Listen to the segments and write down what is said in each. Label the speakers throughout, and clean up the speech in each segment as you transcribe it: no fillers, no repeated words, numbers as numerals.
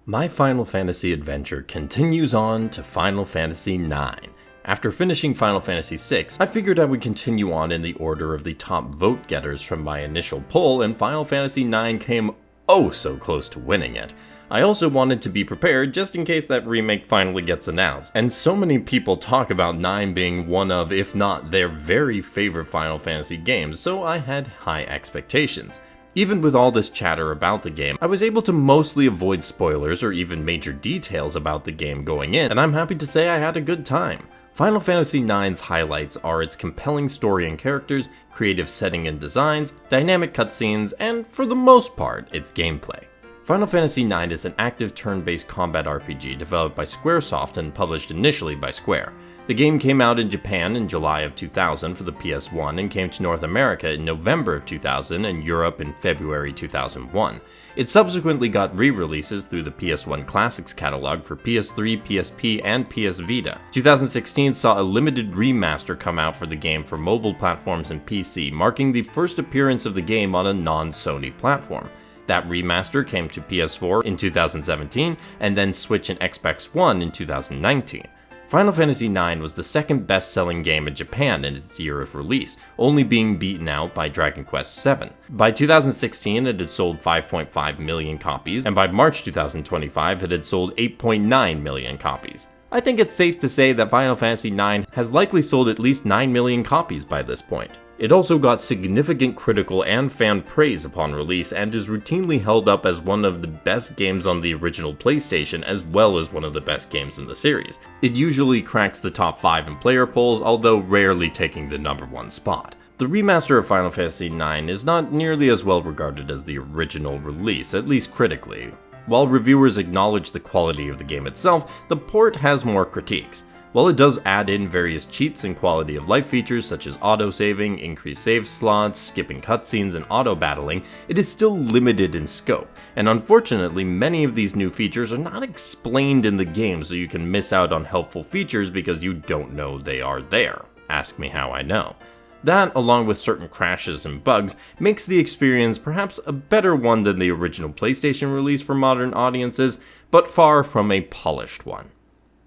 Speaker 1: My Final Fantasy adventure continues on to Final Fantasy IX. After finishing Final Fantasy VI, I figured I would continue on in the order of the top vote getters from my initial poll, and Final Fantasy IX came oh so close to winning it. I also wanted to be prepared just in case that remake finally gets announced, and so many people talk about 9 being one of, if not their very favorite Final Fantasy games, so I had high expectations. Even with all this chatter about the game, I was able to mostly avoid spoilers or even major details about the game going in, and I'm happy to say I had a good time. Final Fantasy IX's highlights are its compelling story and characters, creative setting and designs, dynamic cutscenes, and for the most part, its gameplay. Final Fantasy IX is an active turn-based combat RPG developed by Squaresoft and published initially by Square. The game came out in Japan in July of 2000 for the PS1 and came to North America in November of 2000 and Europe in February 2001. It subsequently got re-releases through the PS1 Classics catalog for PS3, PSP, and PS Vita. 2016 saw a limited remaster come out for the game for mobile platforms and PC, marking the first appearance of the game on a non-Sony platform. That remaster came to PS4 in 2017 and then Switch and Xbox One in 2019. Final Fantasy IX was the second best-selling game in Japan in its year of release, only being beaten out by Dragon Quest VII. By 2016, it had sold 5.5 million copies, and by March 2025, it had sold 8.9 million copies. I think it's safe to say that Final Fantasy IX has likely sold at least 9 million copies by this point. It also got significant critical and fan praise upon release and is routinely held up as one of the best games on the original PlayStation as well as one of the best games in the series. It usually cracks the top 5 in player polls, although rarely taking the number 1 spot. The remaster of Final Fantasy IX is not nearly as well regarded as the original release, at least critically. While reviewers acknowledge the quality of the game itself, the port has more critiques. While it does add in various cheats and quality of life features such as auto-saving, increased save slots, skipping cutscenes, and auto-battling, it is still limited in scope, and unfortunately many of these new features are not explained in the game, so you can miss out on helpful features because you don't know they are there. Ask me how I know. That, along with certain crashes and bugs, makes the experience perhaps a better one than the original PlayStation release for modern audiences, but far from a polished one.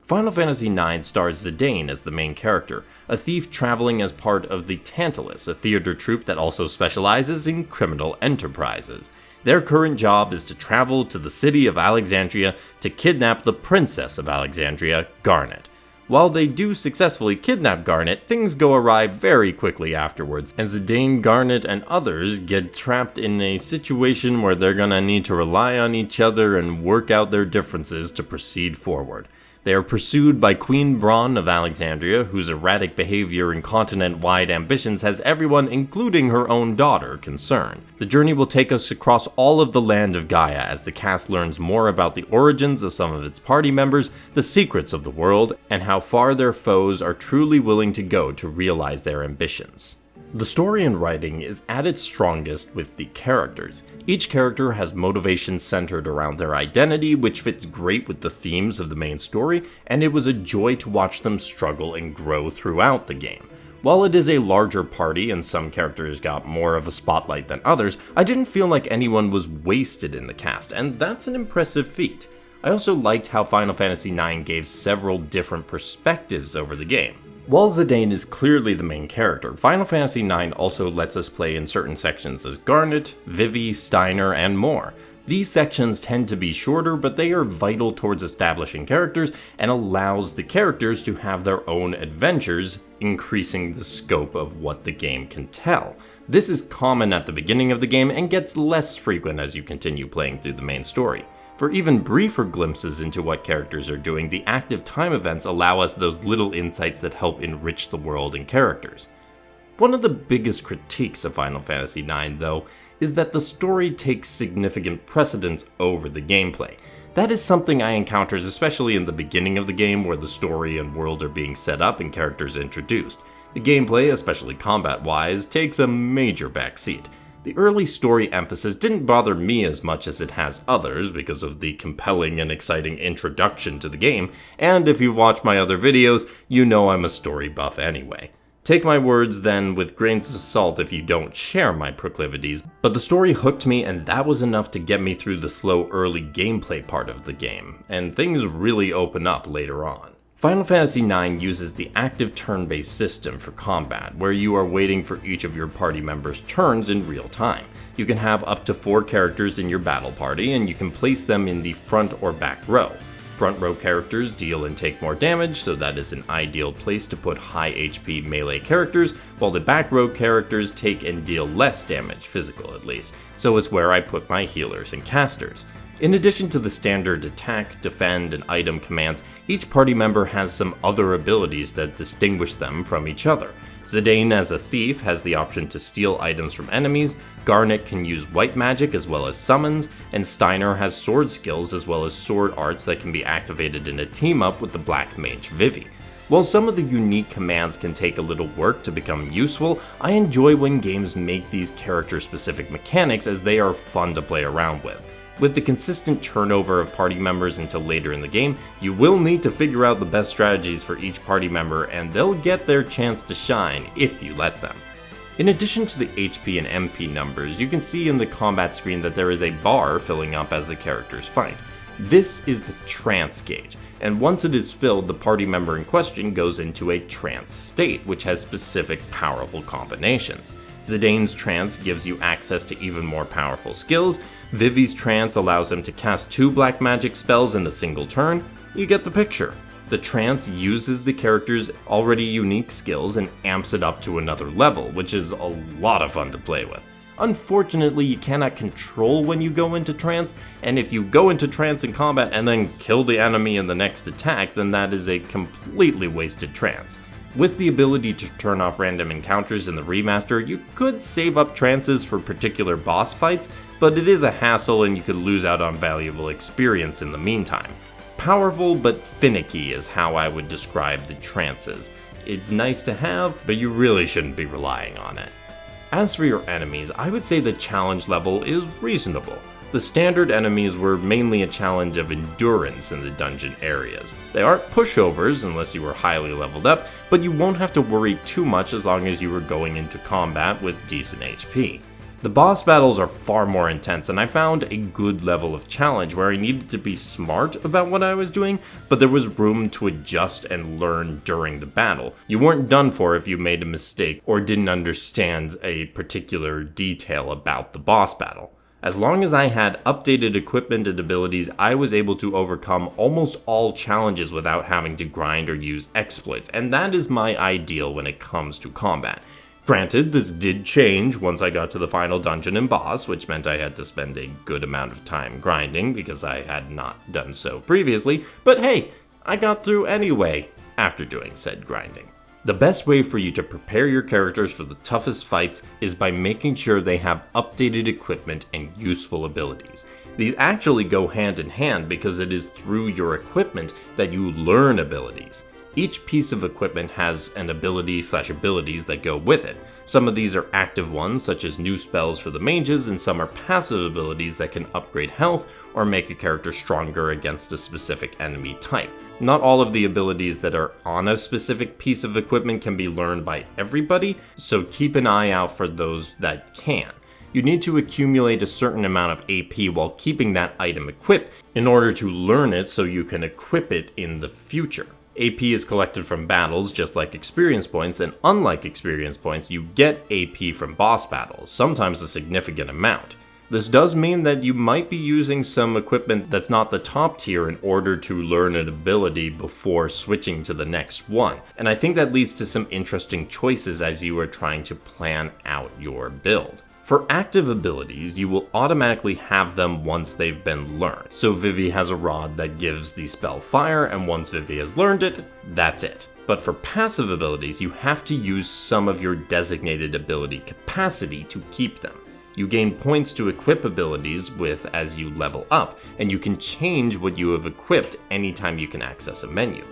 Speaker 1: Final Fantasy IX stars Zidane as the main character, a thief traveling as part of the Tantalus, a theater troupe that also specializes in criminal enterprises. Their current job is to travel to the city of Alexandria to kidnap the Princess of Alexandria, Garnet. While they do successfully kidnap Garnet, things go awry very quickly afterwards, and Zidane, Garnet, and others get trapped in a situation where they're gonna need to rely on each other and work out their differences to proceed forward. They are pursued by Queen Braun of Alexandria, whose erratic behavior and continent-wide ambitions has everyone, including her own daughter, concerned. The journey will take us across all of the land of Gaia as the cast learns more about the origins of some of its party members, the secrets of the world, and how far their foes are truly willing to go to realize their ambitions. The story and writing is at its strongest with the characters. Each character has motivations centered around their identity, which fits great with the themes of the main story, and it was a joy to watch them struggle and grow throughout the game. While it is a larger party and some characters got more of a spotlight than others, I didn't feel like anyone was wasted in the cast, and that's an impressive feat. I also liked how Final Fantasy IX gave several different perspectives over the game. While Zidane is clearly the main character, Final Fantasy IX also lets us play in certain sections as Garnet, Vivi, Steiner, and more. These sections tend to be shorter, but they are vital towards establishing characters and allows the characters to have their own adventures, increasing the scope of what the game can tell. This is common at the beginning of the game and gets less frequent as you continue playing through the main story. For even briefer glimpses into what characters are doing, the active time events allow us those little insights that help enrich the world and characters. One of the biggest critiques of Final Fantasy IX, though, is that the story takes significant precedence over the gameplay. That is something I encountered especially in the beginning of the game where the story and world are being set up and characters introduced. The gameplay, especially combat-wise, takes a major backseat. The early story emphasis didn't bother me as much as it has others because of the compelling and exciting introduction to the game, and if you've watched my other videos, you know I'm a story buff anyway. Take my words then with grains of salt if you don't share my proclivities, but the story hooked me and that was enough to get me through the slow early gameplay part of the game, and things really open up later on. Final Fantasy IX uses the active turn-based system for combat, where you are waiting for each of your party members' turns in real time. You can have up to 4 characters in your battle party, and you can place them in the front or back row. Front row characters deal and take more damage, so that is an ideal place to put high HP melee characters, while the back row characters take and deal less damage, physical at least, so it's where I put my healers and casters. In addition to the standard attack, defend, and item commands, each party member has some other abilities that distinguish them from each other. Zidane as a thief has the option to steal items from enemies, Garnet can use white magic as well as summons, and Steiner has sword skills as well as sword arts that can be activated in a team-up with the Black Mage Vivi. While some of the unique commands can take a little work to become useful, I enjoy when games make these character-specific mechanics as they are fun to play around with. With the consistent turnover of party members until later in the game, you will need to figure out the best strategies for each party member and they'll get their chance to shine if you let them. In addition to the HP and MP numbers, you can see in the combat screen that there is a bar filling up as the characters fight. This is the trance gauge, and once it is filled, the party member in question goes into a trance state, which has specific powerful combinations. Zidane's trance gives you access to even more powerful skills, Vivi's trance allows him to cast 2 black magic spells in a single turn. You get the picture. The trance uses the character's already unique skills and amps it up to another level, which is a lot of fun to play with. Unfortunately, you cannot control when you go into trance, and if you go into trance in combat and then kill the enemy in the next attack, then that is a completely wasted trance. With the ability to turn off random encounters in the remaster, you could save up trances for particular boss fights, but it is a hassle and you could lose out on valuable experience in the meantime. Powerful but finicky is how I would describe the trances. It's nice to have, but you really shouldn't be relying on it. As for your enemies, I would say the challenge level is reasonable. The standard enemies were mainly a challenge of endurance in the dungeon areas. They aren't pushovers unless you were highly leveled up, but you won't have to worry too much as long as you were going into combat with decent HP. The boss battles are far more intense, and I found a good level of challenge where I needed to be smart about what I was doing, but there was room to adjust and learn during the battle. You weren't done for if you made a mistake or didn't understand a particular detail about the boss battle. As long as I had updated equipment and abilities, I was able to overcome almost all challenges without having to grind or use exploits, and that is my ideal when it comes to combat. Granted, this did change once I got to the final dungeon and boss, which meant I had to spend a good amount of time grinding because I had not done so previously, but hey, I got through anyway after doing said grinding. The best way for you to prepare your characters for the toughest fights is by making sure they have updated equipment and useful abilities. These actually go hand in hand because it is through your equipment that you learn abilities. Each piece of equipment has an ability/abilities that go with it. Some of these are active ones, such as new spells for the mages, and some are passive abilities that can upgrade health or make a character stronger against a specific enemy type. Not all of the abilities that are on a specific piece of equipment can be learned by everybody, so keep an eye out for those that can. You need to accumulate a certain amount of AP while keeping that item equipped in order to learn it so you can equip it in the future. AP is collected from battles just like experience points, and unlike experience points, you get AP from boss battles, sometimes a significant amount. This does mean that you might be using some equipment that's not the top tier in order to learn an ability before switching to the next one, and I think that leads to some interesting choices as you are trying to plan out your build. For active abilities, you will automatically have them once they've been learned. So Vivi has a rod that gives the spell fire, and once Vivi has learned it, that's it. But for passive abilities, you have to use some of your designated ability capacity to keep them. You gain points to equip abilities with as you level up, and you can change what you have equipped anytime you can access a menu.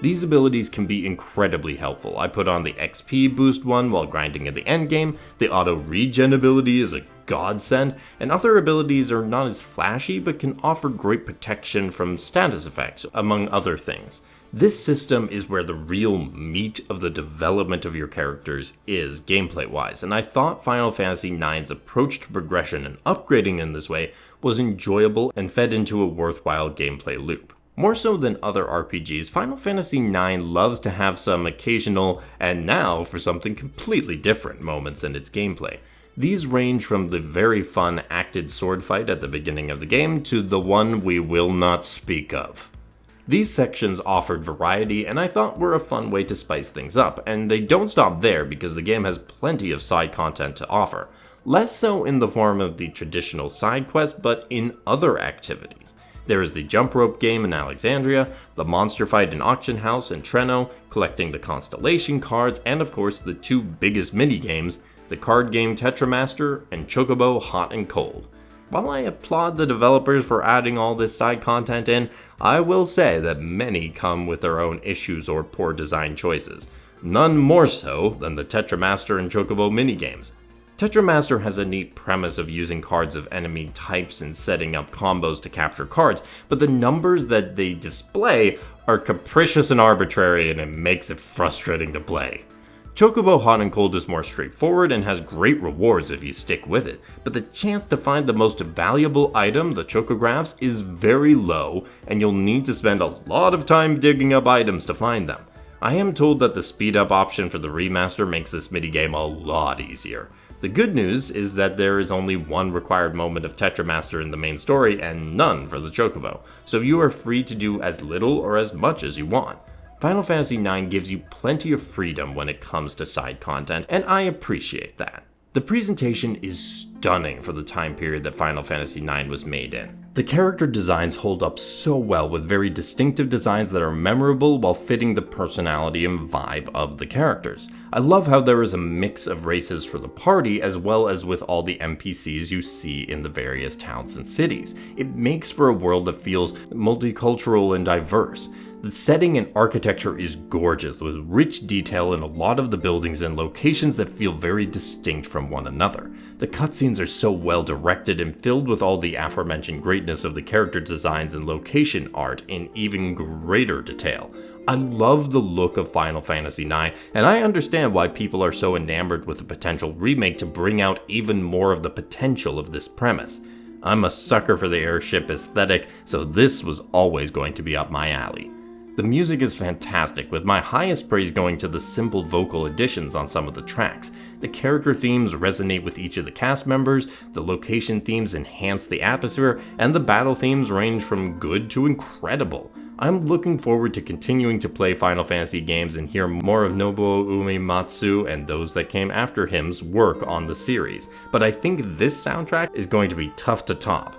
Speaker 1: These abilities can be incredibly helpful. I put on the XP boost one while grinding at the endgame. The auto regen ability is a godsend, and other abilities are not as flashy but can offer great protection from status effects, among other things. This system is where the real meat of the development of your characters is gameplay-wise, and I thought Final Fantasy IX's approach to progression and upgrading in this way was enjoyable and fed into a worthwhile gameplay loop. More so than other RPGs, Final Fantasy IX loves to have some occasional, and now for something completely different, moments in its gameplay. These range from the very fun acted sword fight at the beginning of the game to the one we will not speak of. These sections offered variety and I thought were a fun way to spice things up, and they don't stop there because the game has plenty of side content to offer. Less so in the form of the traditional side quest, but in other activities. There is the jump rope game in Alexandria, the monster fight in Auction House in Treno, collecting the constellation cards, and of course the two biggest minigames, the card game Tetramaster and Chocobo Hot and Cold. While I applaud the developers for adding all this side content in, I will say that many come with their own issues or poor design choices. None more so than the Tetramaster and Chocobo minigames. Tetramaster has a neat premise of using cards of enemy types and setting up combos to capture cards, but the numbers that they display are capricious and arbitrary, and it makes it frustrating to play. Chocobo Hot and Cold is more straightforward and has great rewards if you stick with it, but the chance to find the most valuable item, the Chocographs, is very low, and you'll need to spend a lot of time digging up items to find them. I am told that the speed up option for the remaster makes this minigame a lot easier. The good news is that there is only one required moment of Tetramaster in the main story and none for the Chocobo, so you are free to do as little or as much as you want. Final Fantasy IX gives you plenty of freedom when it comes to side content, and I appreciate that. The presentation is stunning for the time period that Final Fantasy IX was made in. The character designs hold up so well with very distinctive designs that are memorable while fitting the personality and vibe of the characters. I love how there is a mix of races for the party as well as with all the NPCs you see in the various towns and cities. It makes for a world that feels multicultural and diverse. The setting and architecture is gorgeous, with rich detail in a lot of the buildings and locations that feel very distinct from one another. The cutscenes are so well directed and filled with all the aforementioned greatness of the character designs and location art in even greater detail. I love the look of Final Fantasy IX, and I understand why people are so enamored with the potential remake to bring out even more of the potential of this premise. I'm a sucker for the airship aesthetic, so this was always going to be up my alley. The music is fantastic, with my highest praise going to the simple vocal additions on some of the tracks. The character themes resonate with each of the cast members, the location themes enhance the atmosphere, and the battle themes range from good to incredible. I'm looking forward to continuing to play Final Fantasy games and hear more of Nobuo Uematsu and those that came after him's work on the series, but I think this soundtrack is going to be tough to top.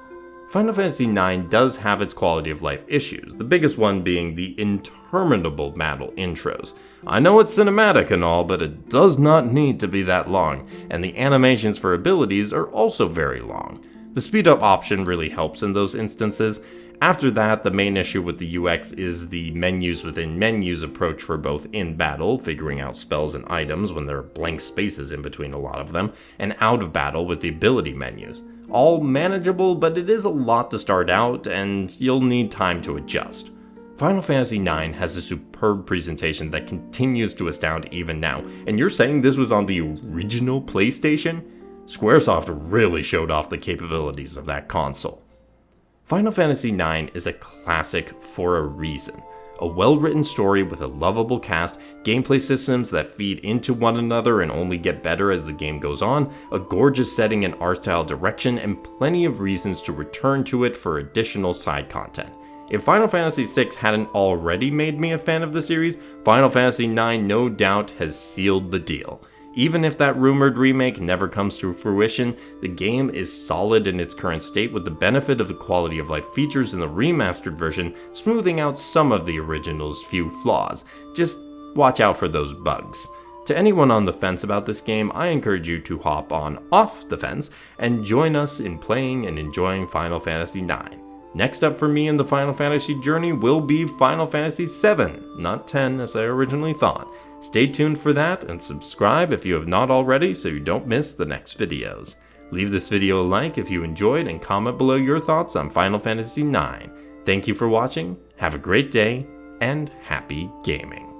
Speaker 1: Final Fantasy IX does have its quality of life issues, the biggest one being the interminable battle intros. I know it's cinematic and all, but it does not need to be that long, and the animations for abilities are also very long. The speed up option really helps in those instances. After that, the main issue with the UX is the menus within menus approach for both in battle, figuring out spells and items when there are blank spaces in between a lot of them, and out of battle with the ability menus. All manageable, but it is a lot to start out, and you'll need time to adjust. Final Fantasy IX has a superb presentation that continues to astound even now, and you're saying this was on the original PlayStation? Squaresoft really showed off the capabilities of that console. Final Fantasy IX is a classic for a reason. A well-written story with a lovable cast, gameplay systems that feed into one another and only get better as the game goes on, a gorgeous setting and art style direction, and plenty of reasons to return to it for additional side content. If Final Fantasy VI hadn't already made me a fan of the series, Final Fantasy IX no doubt has sealed the deal. Even if that rumored remake never comes to fruition, the game is solid in its current state with the benefit of the quality of life features in the remastered version smoothing out some of the original's few flaws. Just watch out for those bugs. To anyone on the fence about this game, I encourage you to hop on off the fence and join us in playing and enjoying Final Fantasy IX. Next up for me in the Final Fantasy journey will be Final Fantasy VII, not 10 as I originally thought. Stay tuned for that and subscribe if you have not already so you don't miss the next videos. Leave this video a like if you enjoyed and comment below your thoughts on Final Fantasy IX. Thank you for watching, have a great day, and happy gaming.